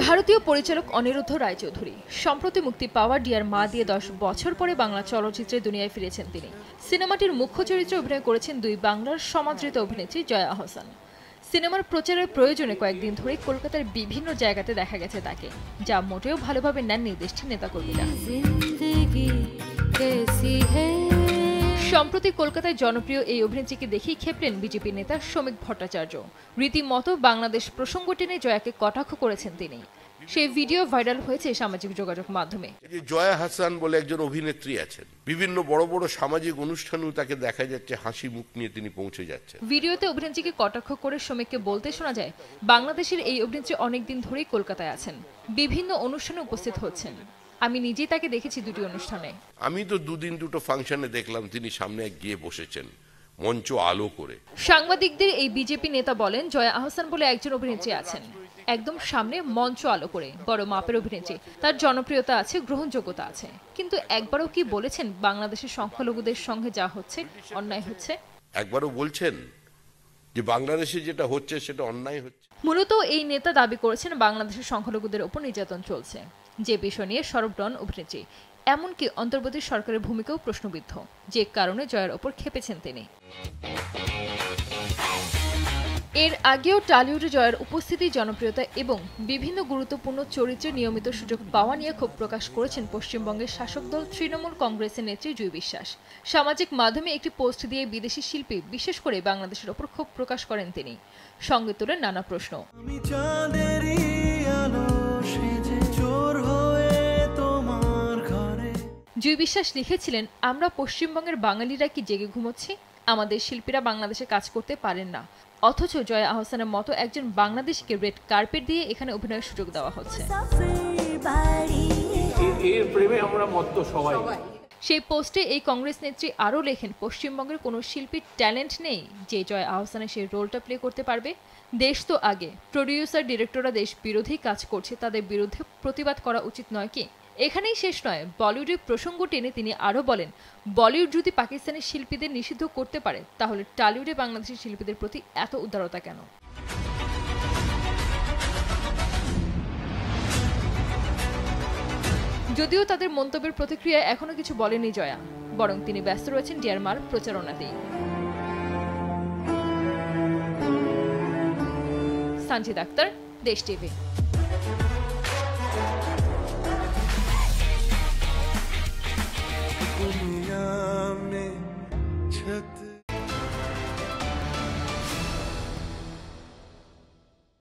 ভারতীয় পরিচালক অনিরুদ্ধ রায়চৌধুরী সম্প্রতি মুক্তি পাওয়া ডিয়ার মা দিয়ে 10 বছর পরে বাংলা চলচ্চিত্রের দুনিয়ায় ফিরেছেন তিনি। সিনেমাটির মুখ্য চরিত্রে অভিনয় করেছেন দুই বাংলার সমাদৃত অভিনেত্রী জয়া আহসান। সিনেমার প্রচারের প্রয়োজনে কয়েকদিন ধরে কলকাতার বিভিন্ন জায়গাতে দেখা গেছে তাকে, যা মোটেও ভালোভাবে নেননি দেশটির নেতাকর্মীরা। সম্প্রতি কলকাতায় জনপ্রিয় এই অভিনেত্রীকে দেখেই খেপলেন বিজেপি নেতা শ্রমিক ভট্টাচার্য। রীতিমতো বাংলাদেশ প্রসঙ্গ টেনে জয়াকে কটাক্ষ করেছেন তিনি। সেই ভিডিও ভাইরাল হয়েছে সামাজিক যোগাযোগ মাধ্যমে। জয়া হাসান বলে একজন অভিনেত্রী আছেন, বিভিন্ন বড় বড় সামাজিক অনুষ্ঠানেও তাকে দেখা যাচ্ছে হাসি মুখ নিয়ে তিনি পৌঁছে যাচ্ছেন। ভিডিওতে অভিনেত্রীকে কটাক্ষ করে শ্রমিককে বলতে শোনা যায়, বাংলাদেশের এই অভিনেত্রী অনেকদিন ধরেই কলকাতায় আছেন, বিভিন্ন অনুষ্ঠানে উপস্থিত হচ্ছেন। আমি নিজেই তাকে দেখেছি দুটি অনুষ্ঠানে। আমি তো দুদিন দুটো ফাংশনে দেখলাম তিনি সামনে গিয়ে বসেছেন মঞ্চ আলো করে। সাংবাদিকদের এই বিজেপি নেতা বলেন, জয়া আহসান বলে একজন অভিনেত্রী আছেন, একদম সামনে মঞ্চ আলো করে, বড় মাপের অভিনেত্রী, তার জনপ্রিয়তা আছে, গ্রহণযোগ্যতা আছে, কিন্তু একবারও কি বলেছেন বাংলাদেশের সংখ্যালঘুদের সঙ্গে যা হচ্ছে অন্যায় হচ্ছে? একবারও বলছেন যে বাংলাদেশে যেটা হচ্ছে সেটা অন্যায় হচ্ছে? মূলত এই নেতা দাবি করেছেন বাংলাদেশের সংখ্যালঘুদের উপর নির্যাতন চলছে, যে বিষয় নিয়ে সরব নন অভিনেত্রী। এমনকি অন্তর্বর্তী সরকারের ভূমিকাও প্রশ্নবিদ্ধ, যে কারণে জয়ার ওপর ক্ষেপেছেন তিনি। এর আগেও টলিউডে জয়ার উপস্থিতি, জনপ্রিয়তা এবং বিভিন্ন গুরুত্বপূর্ণ চরিত্রে নিয়মিত সুযোগ পাওয়া নিয়ে ক্ষোভ প্রকাশ করেছেন পশ্চিমবঙ্গের শাসক দল তৃণমূল কংগ্রেসের নেত্রী জুই বিশ্বাস। সামাজিক মাধ্যমে একটি পোস্ট দিয়ে বিদেশি শিল্পী, বিশেষ করে বাংলাদেশের ওপর ক্ষোভ প্রকাশ করেন তিনি। সঙ্গে তোলেন নানা প্রশ্ন। জুই বিশ্বাস লিখেছিলেন, আমরা পশ্চিমবঙ্গের বাঙালিরা কি জেগে ঘুমোচ্ছি? আমাদের শিল্পীরা বাংলাদেশে কাজ করতে পারেন না, অথচ জয়া আহসানের মতো একজন বাংলাদেশিকে রেড কার্পেট দিয়ে এখানে অভিনয়ের সুযোগ দেওয়া হচ্ছে। সেই পোস্টে এই কংগ্রেস নেত্রী আরও লেখেন, পশ্চিমবঙ্গের কোনো শিল্পীর ট্যালেন্ট নেই যে জয়া আহসানের সেই রোলটা প্লে করতে পারবে। দেশ তো আগে, প্রডিউসার ডিরেক্টররা দেশ বিরোধী কাজ করছে, তাদের বিরুদ্ধে প্রতিবাদ করা উচিত নয় কি? এখানেই শেষ নয়, বলিউডের প্রসঙ্গ টেনে তিনি আরও বলেন, বলিউড যদি পাকিস্তানের শিল্পীদের নিষিদ্ধ করতে পারে, তাহলে টলিউডে বাংলাদেশের শিল্পীদের প্রতি এত উদারতা কেন? যদিও তাদের মন্তব্যের প্রতিক্রিয়ায় এখনো কিছু বলেনি জয়া, বরং তিনি ব্যস্ত রয়েছেন ডিয়ার মার প্রচারণাতেই। সানজিদ আক্তার, দেশ টিভি।